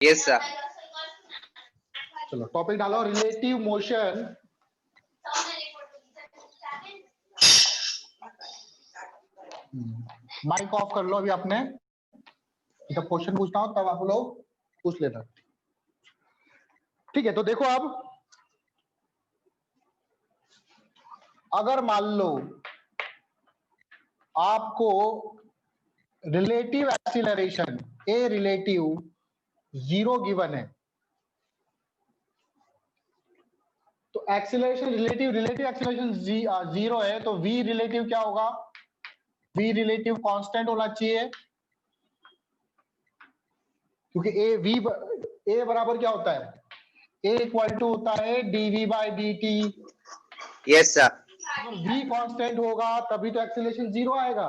Yes sir. चलो topic डालो, relative motion mic off कर लो अभी आपने, जब क्वेश्चन पूछना हो तब आप लोग पूछ लेना। ठीक है, तो देखो अब अगर मान लो आपको relative acceleration a relative 0 given है, तो एक्सीलरेशन रिलेटिव एक्सीलरेशन 0 है, तो v रिलेटिव क्या होगा? v रिलेटिव कांस्टेंट होना चाहिए, क्योंकि ए बराबर क्या होता है? ए इक्वल टू होता है dv by dt। Yes sir. अगर v कांस्टेंट होगा तभी तो एक्सीलरेशन 0 आएगा।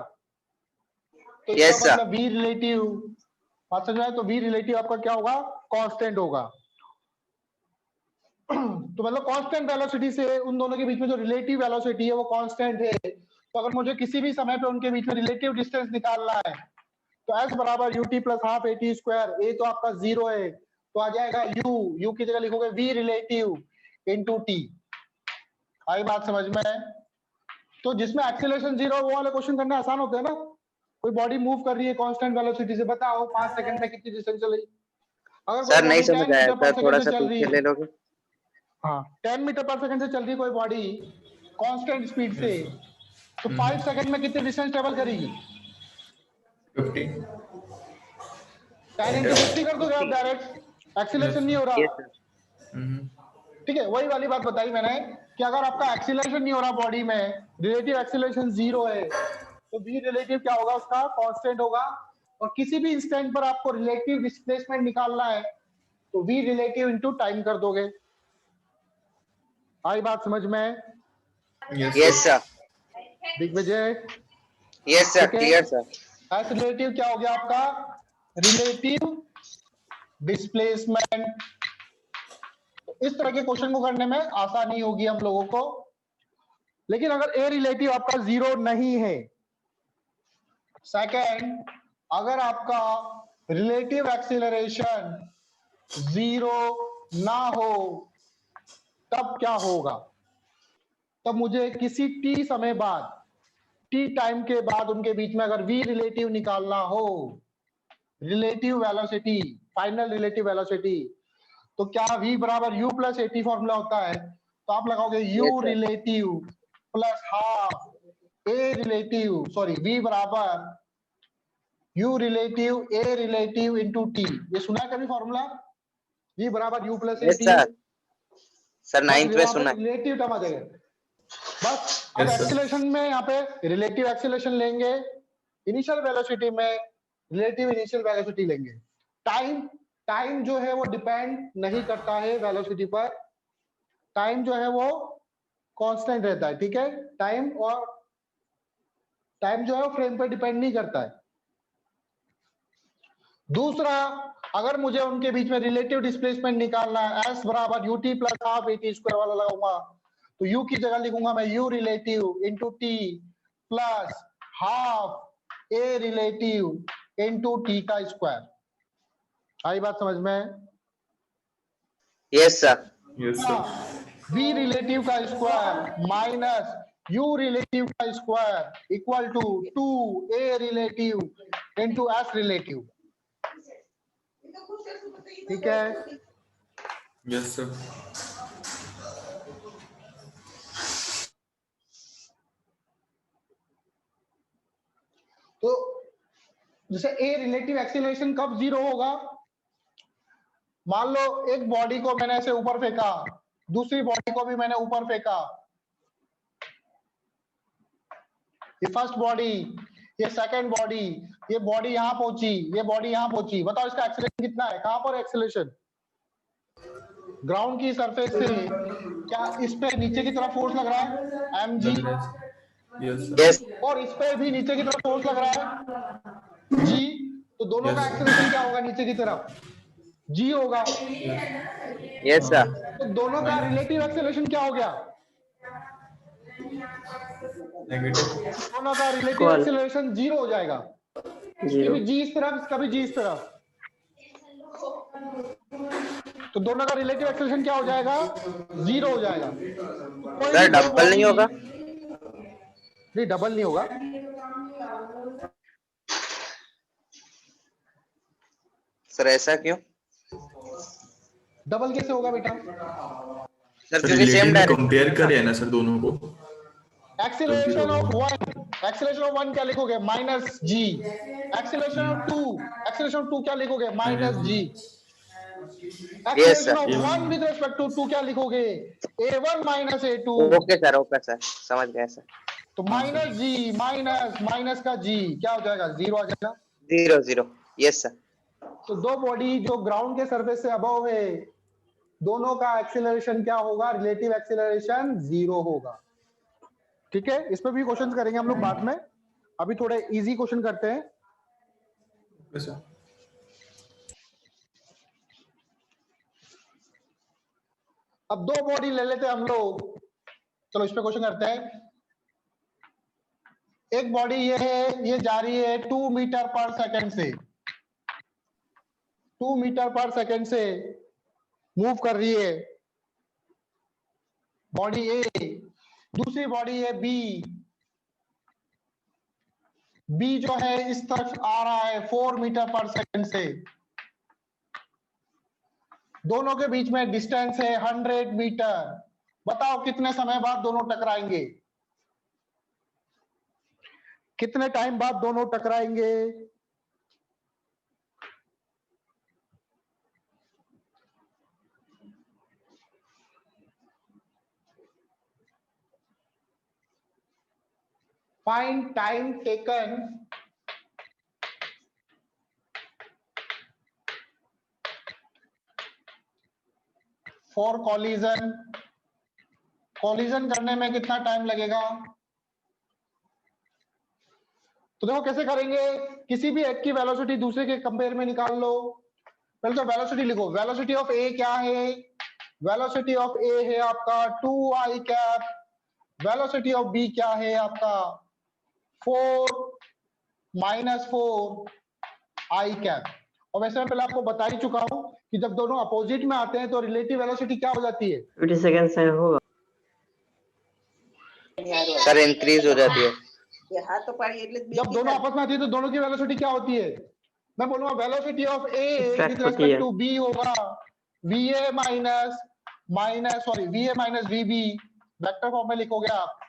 तो Yes, इसका मतलब v रिलेटिव, बात समझ में आया? तो v रिलेटिव आपका क्या होगा? कांस्टेंट होगा। तो मतलब कांस्टेंट वेलोसिटी से उन दोनों के बीच में जो रिलेटिव वेलोसिटी है वो कांस्टेंट है। तो अगर मुझे किसी भी समय पे उनके बीच में रिलेटिव डिस्टेंस निकालना है तो s बराबर ut plus half at square, a तो आपका 0 है, तो आ जाएगा u की जगह लिखोगे v रिलेटिव इनटू t। आई बात समझ में? तो जिसमें एक्सीलरेशन 0 वो वाले क्वेश्चन करने आसान होते हैं ना। कोई बॉडी मूव कर रही है कांस्टेंट वेलोसिटी से, बताओ 5 सेकंड में कितनी डिस्टेंस चलेगी? अगर सर कोई नहीं बॉडी 10 समझ आया मीटर पर सर, थोड़ा सेकंड से सा चल रही पीछे है, ले लोगे? हाँ 10 मीटर पर सेकंड से चल रही है कोई बॉडी कांस्टेंट स्पीड से, तो 5 सेकंड में कितनी डिस्टेंस ट्रेवल करेगी? 50। 10 इंटू 50 कर दोगे आप डायरेक्ट, एक्सीलरेशन नहीं हो रहा। Yes sir. ठीक है, वही वाली बात बताई मैंने कि अगर आपका एक्सीलरेशन नहीं हो रहा बॉडी में, रिलेटिव एक्सीलरेशन 0 है, तो v रिलेटिव क्या होगा? उसका कांस्टेंट होगा। और किसी भी इंस्टेंट पर आपको रिलेटिव डिस्प्लेसमेंट निकालना है तो v रिलेटिव इनटू टाइम कर दोगे। आई बात समझ में? Yes sir. Digvijay? Yes sir, clear sir. S relative क्या हो गया आपका? Relative displacement. इस तरह के क्वेश्चन को करने में आसानी होगी हम लोगों को। लेकिन अगर ए रिलेटिव आपका 0 नहीं है, सेकंड, अगर आपका रिलेटिव एक्सीलरेशन 0 ना हो, तब क्या होगा? तब मुझे किसी टी समय बाद, टी टाइम के बाद उनके बीच में अगर v रिलेटिव निकालना हो, relative velocity, final relative velocity, तो क्या v बराबर u प्लस एटी फॉर्मूला होता है? तो आप लगाओगे u Yes, sir. Relative plus half a relative, sorry v बराबर u relative a relative into t। ये सुना है कभी फॉर्मूला? v बराबर u plus yes eighty. Sir. Sir 9th में सुना है। रिलेटिव टर्म आ जाएगा बस। अब Yes, sir. एक्सीलरेशन में यहाँ पे रिलेटिव एक्सीलरेशन लेंगे, इनिशियल वेलोसिटी में रिलेटिव इनिशियल वेलोसिटी लेंगे। टाइम जो है वो डिपेंड नहीं करता है वेलोसिटी पर, टाइम जो है वो कांस्टेंट रहता है। ठीक है, टाइम जो है वो फ्रेम पर डिपेंड नहीं करता है। दूसरा, अगर मुझे उनके बीच में रिलेटिव डिस्प्लेसमेंट निकालना है, s बराबर ut plus half at square वाला लगाऊंगा, तो u की जगह लिखूंगा मैं u relative into t plus half a relative into t का स्क्वायर। आई बात समझ में? Yes sir. Yes, sir. v relative का स्क्वायर माइनस u रिलेटिव का square equal to 2a relative into s relative. ठीक है, Yes, sir. तो जैसे ए रिलेटिव एक्सीलरेशन कब 0 होगा? मान लो एक बॉडी को मैंने ऐसे ऊपर फेंका, दूसरी बॉडी को भी मैंने ऊपर फेंका, ये फर्स्ट बॉडी, ये सेकंड बॉडी, ये बॉडी यहां पहुंची, ये बॉडी यहां पहुंची, बताओ इसका एक्सीलरेशन कितना है? कहां पर एक्सीलरेशन? ग्राउंड की सरफेस से क्या इस पे नीचे की तरफ फोर्स लग रहा है mg, Yes, sir. यस और इस पे भी नीचे की तरफ फोर्स लग रहा है g, तो दोनों का Yes. एक्सीलरेशन क्या होगा? नीचे की तरफ g होगा। Yes sir. तो दोनों का रिलेटिव एक्सीलरेशन क्या हो गया? Negative. दोनों का रिलेटिव एक्सीलरेशन 0 हो जाएगा। जीरो। कभी g इस तरफ, कभी g इस तरफ। तो दोनों का रिलेटिव एक्सेलरेशन क्या हो जाएगा? 0 हो जाएगा। तो कोई सर भी दो डबल नहीं body- होगा? नहीं, डबल नहीं होगा। सर ऐसा क्यों? डबल कैसे होगा बेटा? सर सर क्योंकि सेम रिलेटिव में डायरेक्शन। कंपेयर करें ना सर दोनों को। एक्सीलरेशन ऑफ वन क्या लिखोगे? Minus g. Acceleration of two क्या लिखोगे? Minus g. Yes acceleration sir. Of one with respect to two क्या लिखोगे? A1 minus A2। Okay sir समझ गया सर। तो माइनस जी माइनस का जी क्या हो जाएगा? 0 आ जाएगा। 0 0। Yes sir. तो दो बॉडी जो ग्राउंड के सरफेस से अबव है, दोनों का एक्सीलरेशन क्या होगा? रिलेटिव एक्सीलरेशन 0 होगा। ठीक है, इस पर भी क्वेश्चंस करेंगे हम लोग बाद में। अभी थोड़े इजी क्वेश्चन करते हैं। Okay sir. अब दो बॉडी ले लेते हैं हम लोग। चलो इस पे क्वेश्चन करते हैं। एक बॉडी ये है, ये जा रही है 2 मीटर पर सेकंड से, 2 मीटर पर सेकंड से मूव कर रही है बॉडी ए। दूसरी बॉडी है बी। बी जो है इस तरफ आ रहा है 4 मीटर पर सेकंड से। दोनों के बीच में डिस्टेंस है 100 मीटर। बताओ कितने समय बाद दोनों टकराएंगे? कितने टाइम बाद दोनों टकराएंगे? Find time taken for collision। Collision करने में कितना टाइम लगेगा? तो देखो कैसे करेंगे। किसी भी एक की वेलोसिटी दूसरे के कंपेयर में निकाल लो। पहले तो वेलोसिटी लिखो। वेलोसिटी ऑफ ए क्या है? वेलोसिटी ऑफ ए है आपका 2i cap. Velocity of B क्या है आपका? 4 माइनस 4 i कैप। और वैसे मैं पहले आपको बता ही चुका हूं कि जब दोनों अपोजिट में आते हैं तो रिलेटिव वेलोसिटी क्या हो जाती है? 20 सेकंड से होगा। सर इंक्रीज हो जाती है। जब दोनों आपस में आती है तो दोनों की वेलोसिटी क्या होती है? मैं बोलूंगा velocity of A Subtract with होती रिस्पेक्ट है। टू बी होगा VA minus VB। Vector form में लिखोगे आप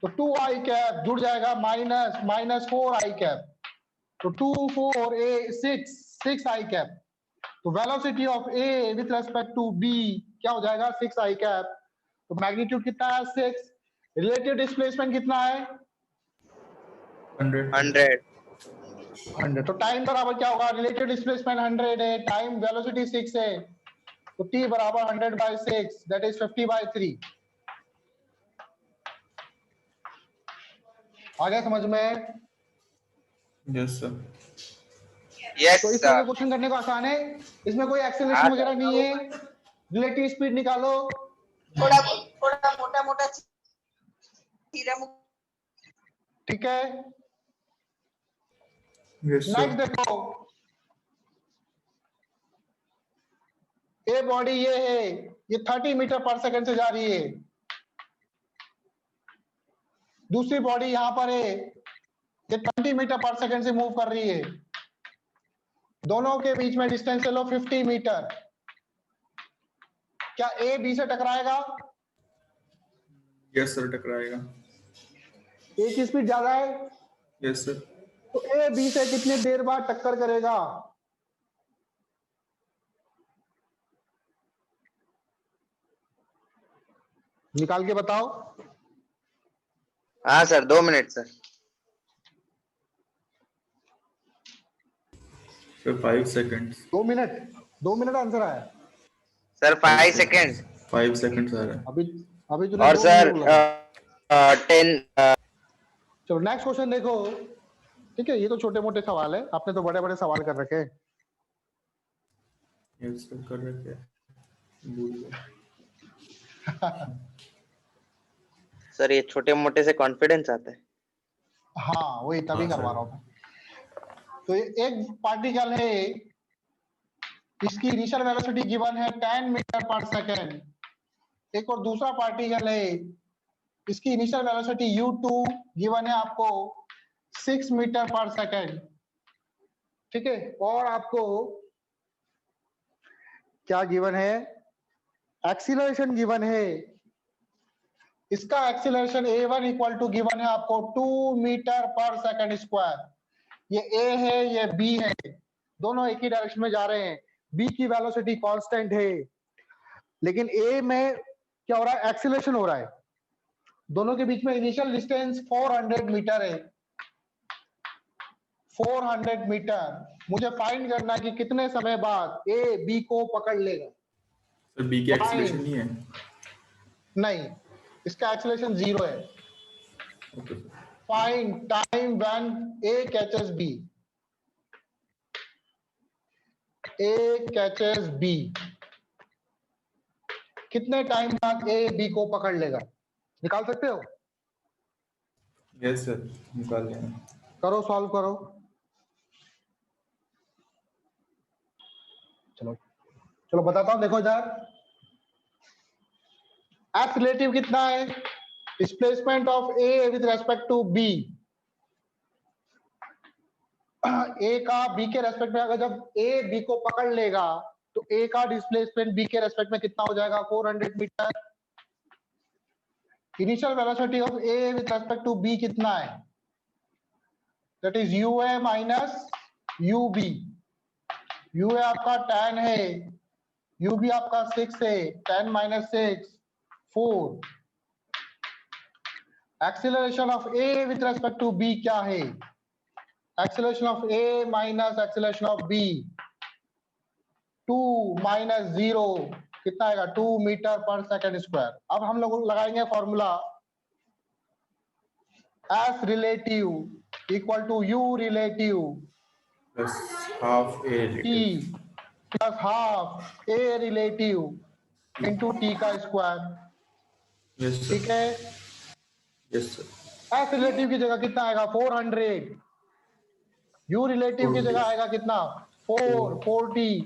तो 2i कैप जुड़ जाएगा माइनस 4i कैप। तो 2 4 a 6i कैप। तो velocity of A with respect to B क्या हो जाएगा? 6i cap. तो मैग्नीट्यूड कितना है? 6। रिलेटिव डिस्प्लेसमेंट कितना है? 100। 100। तो टाइम बराबर क्या होगा? रिलेटिव डिस्प्लेसमेंट 100 है, टाइम वेलोसिटी 6 है, तो t बराबर 100/6 दैट इज 50/3। आ गया समझ में? Yes sir. यस तो इस तरह के सर। क्वेश्चन करने को आसान है। इसमें कोई हाँ, एक्सेलरेशन वगैरह नहीं है। रिलेटिव स्पीड निकालो। थोड़ा थोड़ा मोटा मोटा ठीक है, यस नेक्स्ट सर। देखो। ए बॉडी ये है, ये 30 मीटर पर सेकंड से जा रही है। दूसरी बॉडी यहां पर है, ये 20 मीटर पर सेकंड से मूव कर रही है। दोनों के बीच में डिस्टेंस ले लो 50 मीटर। क्या ए बी से टकराएगा? Yes sir टकराएगा। ए की स्पीड ज्यादा है, यस सर। तो ए बी से कितने देर बाद टक्कर करेगा? निकाल के बताओ। हाँ sir 2 minute sir. Sir 5 seconds. 2 minute. 2 minute answer आया। Sir 5 second. 5 सेकंड्स आ रहा है। अभी तूने और 2 सर मिनट बोला। 10। चलो नेक्स्ट क्वेश्चन देखो। ठीक है, ये तो छोटे मोटे सवाल है, आपने तो बड़े बड़े सवाल कर रखे हैं। यस सर कर रहे थे भूल गए। सर ये छोटे मोटे से कॉन्फिडेंस आता है। हाँ वही तभी हाँ, करवा सर। रहा हूँ मैं। तो एक पार्टिकल है इसकी इनिशियल वेलोसिटी गिवन है 10 मीटर पर सेकेंड। एक और दूसरा पार्टिकल है, इसकी इनिशियल वेलोसिटी u2 गिवन है आपको 6 मीटर पर सेकेंड। ठीक है, और आपको क्या गिवन है, एक्सीलरेशन गिवन है। इसका acceleration a1 equal to given है आपको 2 मीटर पर सेकेंड स्क्वायर। ये a है, ये b है, दोनों एक ही डायरेक्शन में जा रहे हैं। b की वेलोसिटी कांस्टेंट है, लेकिन a में क्या हो रहा है, एक्सीलरेशन हो रहा है। दोनों के बीच में इनिशियल डिस्टेंस 400 मीटर है, 400 मीटर। मुझे फाइंड करना है कि कितने समय बाद a b को पकड़ लेगा। सर बी की एक्सीलरेशन नहीं है? नहीं, इसका एक्सीलरेशन 0 है। Okay sir. Find time when A catches B. A catches B. कितने टाइम बाद A B को पकड़ लेगा, निकाल सकते हो? यस सर, निकाल लेना। करो, सॉल्व करो। चलो चलो बताता हूं, देखो इधर एक्स रिलेटिव कितना है, displacement of A with respect to B। A का B के रेस्पेक्ट में, अगर जब A B को पकड़ लेगा तो A का डिस्प्लेसमेंट B के रेस्पेक्ट में कितना हो जाएगा, 400 metre. Initial velocity of A with respect to B कितना है, that is UA minus UB। UA आपका 10 है, UB आपका 6 है, 10 minus 6 4। Acceleration of A with respect to B क्या है, acceleration of A minus acceleration of B, 2 minus 0 कितना आएगा, 2 मीटर पर सेकेंड स्क्वायर। अब हम लोग लगाएंगे formula S relative equal to U relative plus half a T relative plus half A relative into T का स्क्वायर। Yes sir. ठीक है, यस सर। S रिलेटिव की जगह कितना आएगा, 400। U रिलेटिव की जगह आएगा कितना, 40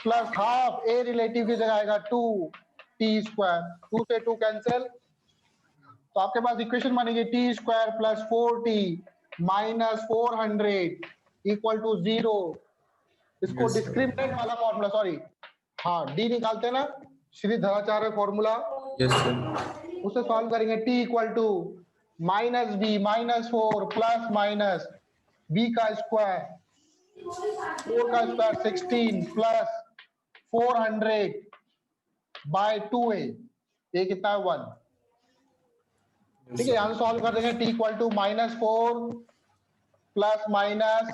प्लस हाफ A रिलेटिव की जगह आएगा 2 T स्क्वायर। 2 से 2 कैंसिल, तो आपके पास इक्वेशन बनेगी T square plus 4T minus 400 equal to 0। इसको Yes, sir. डिस्क्रिमिनेंट वाला फॉर्मूला, सॉरी हाँ D निकालते हैं ना, Shri Dharacharya formula, yes sir. उसे सॉल्व करेंगे। T equal to minus B minus 4 plus minus B का स्क्वायर, 4 का स्क्वायर 16 प्लस 400 बाय 2A, ये कितना है 1। ठीक है, यहां सॉल्व कर देंगे। T equal to minus 4 plus minus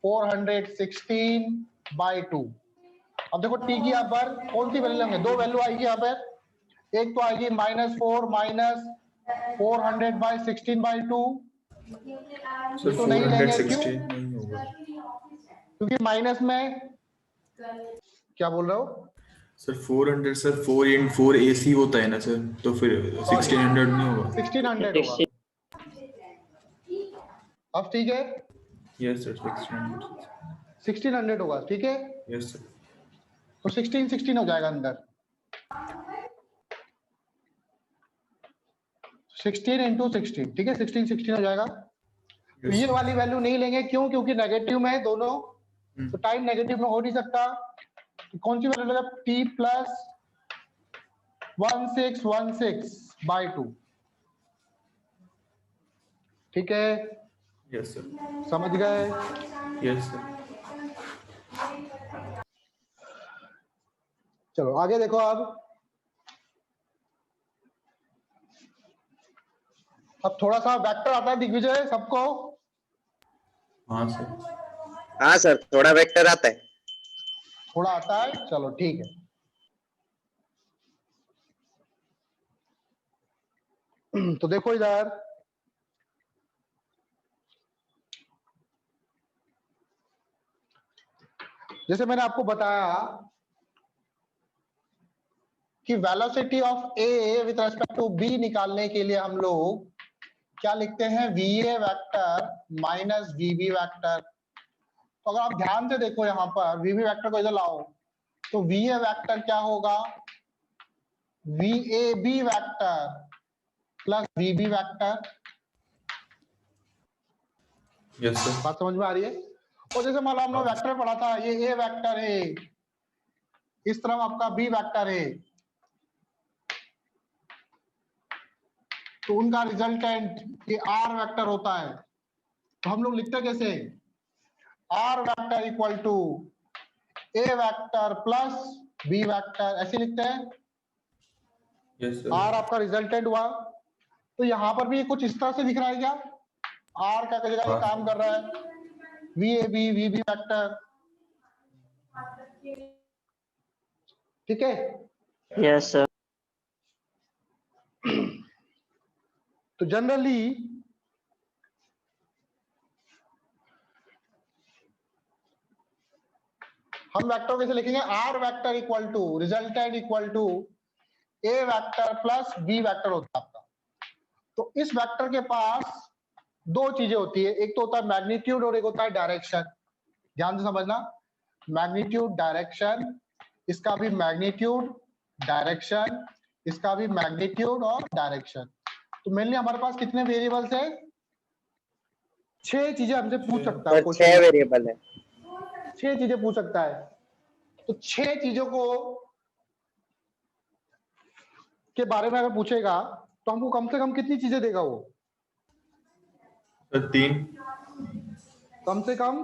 416 by 2। अब देखो T की यहाँ पर कौन सी वैल्यू लेंगे, दो वैल्यू आएगी यहाँ पर, एक तो आएगी minus 4 minus 400 by 16 by 2। Sir तो नहीं लेंगे, 416 क्यों? नहीं होगा क्योंकि माइनस में, क्या बोल रहे हो सर, 400 सर 4 इन 4 AC होता है ना सर, तो फिर 1600 नहीं होगा। 1600 होगा। अब ठीक है, यस सर, 1600। 1600 होगा। ठीक है, यस सर। तो 16 हो जाएगा अंदर, 16 इंटू 16। ठीक है, 16 हो जाएगा। तो ये वाली वैल्यू नहीं लेंगे, क्यों, क्योंकि नेगेटिव में है दोनों, तो टाइम नेगेटिव में हो नहीं सकता। तो कौन सी वैल्यू लेगा, T प्लस 1616 बाय 2। ठीक है, यस सर। समझ गए? Yes sir. चलो आगे देखो। अब थोड़ा सा वेक्टर आता है दिग्विजय सबको। हाँ सर। हाँ सर, थोड़ा वेक्टर आता है। थोड़ा आता है, चलो ठीक है। तो देखो इधर, जैसे मैंने आपको बताया कि velocity of A with respect to B निकालने के लिए हम लोग क्या लिखते हैं, VA vector minus VB vector. तो अगर आप ध्यान से देखो यहाँ पर, VB वेक्टर को इधर लाओ, तो VA वेक्टर क्या होगा, VAB vector plus VB vector. Yes sir. बात समझ में आ रही है। और जैसे मान लो हमने वेक्टर पढ़ा था, ये A वेक्टर है, इस तरफ आपका B वेक्टर है, तो उनका रिजल्टेंट ये R वेक्टर होता है। तो हम लोग लिखते कैसे, R vector equal to A vector plus B vector, ऐसे लिखते हैं। Yes R sir. आपका रिजल्टेंट हुआ। तो यहां पर भी कुछ इस तरह से दिख रहा है क्या, R का जगह ये काम कर रहा है, VAB VB वेक्टर, ठीक है। Yes sir. तो जनरली हम वेक्टर कैसे लिखेंगे, R vector equal to resultant equal to A vector plus B vector होता है आपका। तो इस वेक्टर के पास दो चीजें होती है, एक तो होता है मैग्नीट्यूड और एक होता है डायरेक्शन। ध्यान से समझना, मैग्नीट्यूड डायरेक्शन, इसका भी मैग्नीट्यूड डायरेक्शन, इसका भी मैग्नीट्यूड और डायरेक्शन। तो मेनली हमारे पास कितने वेरिएबल्स है, 6 चीजें हमसे पूछ सकता है पर 6 वेरिएबल है। 6 चीजें पूछ सकता है। तो 6 चीजों को के बारे में अगर पूछेगा तो हमको कम से कम कितनी चीजें देगा वो, सर 3। कम से कम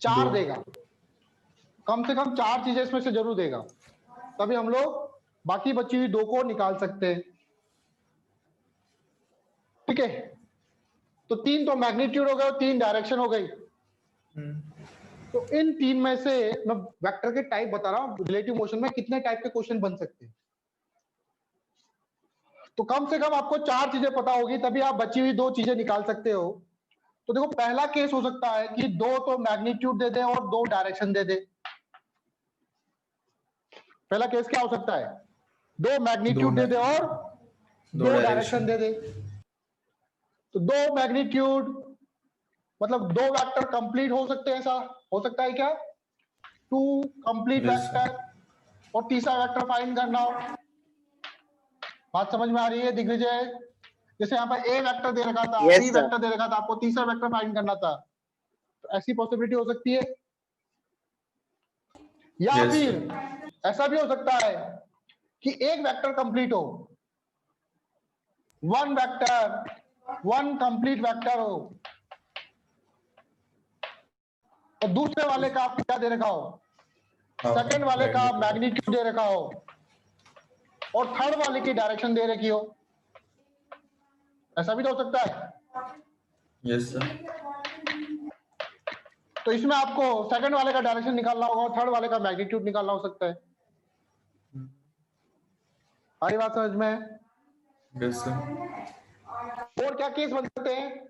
4 देगा, कम से कम 4 चीजें इसमें से जरूर देगा, तभी हम लोग बाकी बची हुई 2 को निकाल सकते हैं, ठीक है। तो 3 तो मैग्नीट्यूड हो गए, 3 डायरेक्शन हो गई। तो इन 3 में से मैं वेक्टर के टाइप बता रहा हूं, रिलेटिव मोशन में कितने टाइप के क्वेश्चन बन सकते हैं। तो कम से कम आपको 4 चीजें पता होगी, तभी आप बची हुई 2 चीजें निकाल सकते हो। तो देखो, पहला केस हो सकता है कि 2 तो मैग्नीट्यूड दे दे और 2 डायरेक्शन दे दे। पहला केस क्या हो सकता है, 2 मैग्नीट्यूड दे दे और 2 डायरेक्शन दे दे। तो 2 मैग्नीट्यूड मतलब 2 वेक्टर कंप्लीट हो सकते हैं, ऐसा हो सकता है क्या, 2 कंप्लीट वेक्टर, और तीसरा वेक्टर फाइंड करना हो। बात समझ में आ रही है दिग्विजय। जैसे यहाँ पर A वेक्टर दे रखा था, Yes, B sir. वेक्टर दे रखा था, आपको तीसरा वेक्टर फाइंड करना था, तो ऐसी पॉसिबिलिटी हो सकती है। या Yes, फिर ऐसा भी हो सकता है कि एक वेक्टर कंप्लीट हो, 1 वेक्टर 1 कंप्लीट वेक्टर हो, और दूसरे वाले का आपको क्या दे रखा हो, सेकंड वाले का मैग्नीट्यूड दे रखा हो, और थर्ड वाले की डायरेक्शन दे रखी हो। ऐसा भी तो हो सकता है। Yes sir. तो इसमें आपको सेकंड वाले का डायरेक्शन निकालना होगा और थर्ड वाले का मैग्नीट्यूड निकालना हो सकता है। हमारी बात समझ में है। Yes sir. और क्या केस बन सकते हैं,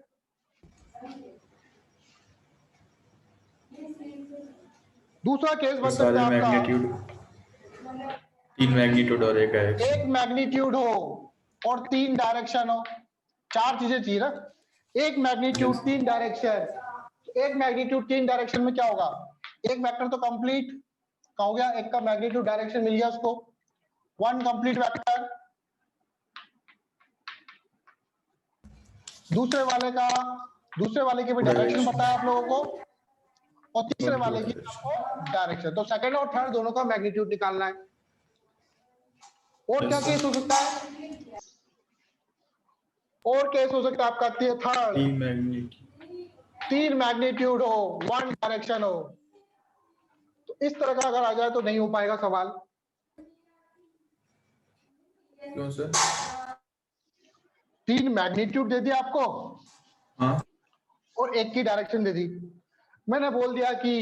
दूसरा केस बन सकता है आपका, मैग्नीट्यूड, 3 मैग्नीट्यूड और 1 डायरेक्शन। एक मैग्नीट्यूड हो और 3 डायरेक्शन हो। 4 चीजें चाहिए ना, एक मैग्नीट्यूड 3 डायरेक्शन। एक मैग्नीट्यूड 3 डायरेक्शन में क्या होगा, एक वेक्टर तो कंप्लीट का हो गया, एक का मैग्नीट्यूड डायरेक्शन मिल गया उसको, 1 कंप्लीट वेक्टर। दूसरे वाले की भी डायरेक्शन पता है आप लोगों को, और तीसरे वाले की आपको डायरेक्शन। तो सेकंड और थर्ड दोनों का मैग्नीट्यूड निकालना है। और क्या केस हो सकता है, और केस हो सकता है आपका थर्ड, 3 मैग्नीट्यूड हो, 1 डायरेक्शन हो। तो इस तरह का अगर आ जाए तो नहीं हो पाएगा सवाल। क्यों सर? 3 मैग्नीट्यूड दे दिया आपको, हाँ, और 1 की डायरेक्शन दे दी। मैंने बोल दिया कि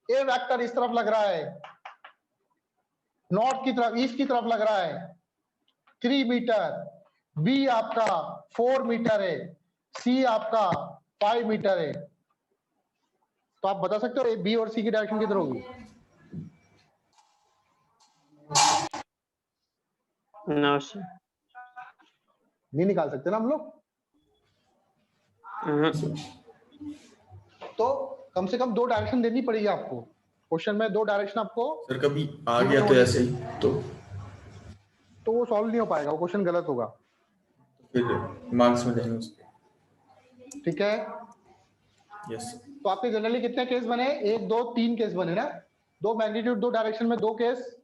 ए वेक्टर इस तरफ लग रहा है, नॉर्थ की तरफ, ईस्ट की तरफ लग रहा है 3 मीटर, बी आपका 4 मीटर है, सी आपका 5 मीटर है। तो आप बता सकते हो बी और सी की डायरेक्शन किधर होगी? No sir. नहीं निकाल सकते ना हम लोग। तो कम से कम 2 डायरेक्शन देनी पड़ेगी आपको। क्वेश्चन में दो डायरेक्शन आपको, सर कभी आ गया तो ऐसे ही तो वो सॉल्व नहीं हो पाएगा, वो क्वेश्चन गलत होगा। फिर मार्क्स में जाएंगे उसके। ठीक है, यस तो आपके जनरली कितने केस बने? 1 2 3 केस बने ना, 2 मैग्नीट्यूड 2 डायरेक्शन में 2 केस,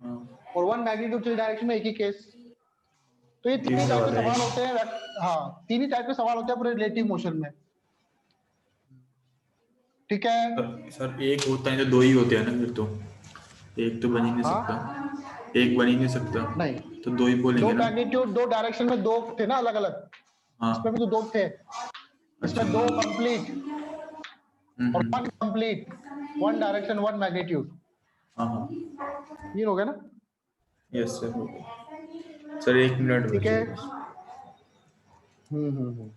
हाँ और 1 मैग्नीट्यूड 3 डायरेक्शन में 1 ही केस। तो ये तीन ही टाइप के सवाल होते हैं। हाँ, तीन ही टाइप के सवाल होते हैं पूरे रिलेटिव मोशन में। ठीक है, सर एक होता है तो दो ही होते हैं ना फिर तो, एक तो बन ही नहीं हाँ? सकता, एक बन ही नहीं सकता, नहीं, तो दो ही दो बोलेंगे ना। मैग्नीट्यूड 2 डायरेक्शन में 2 थे ना, अलग अलग। हाँ इसमें भी तो 2 थे, इसमें 2 कंप्लीट और हम्म, 1 कंप्लीट, 1 डायरेक्शन 1 मैग्नीट्यूड, हाँ हाँ 3 हो गए ना। Yes sir. सर 1 मिनट ठीक है। बचे बस। हम्म।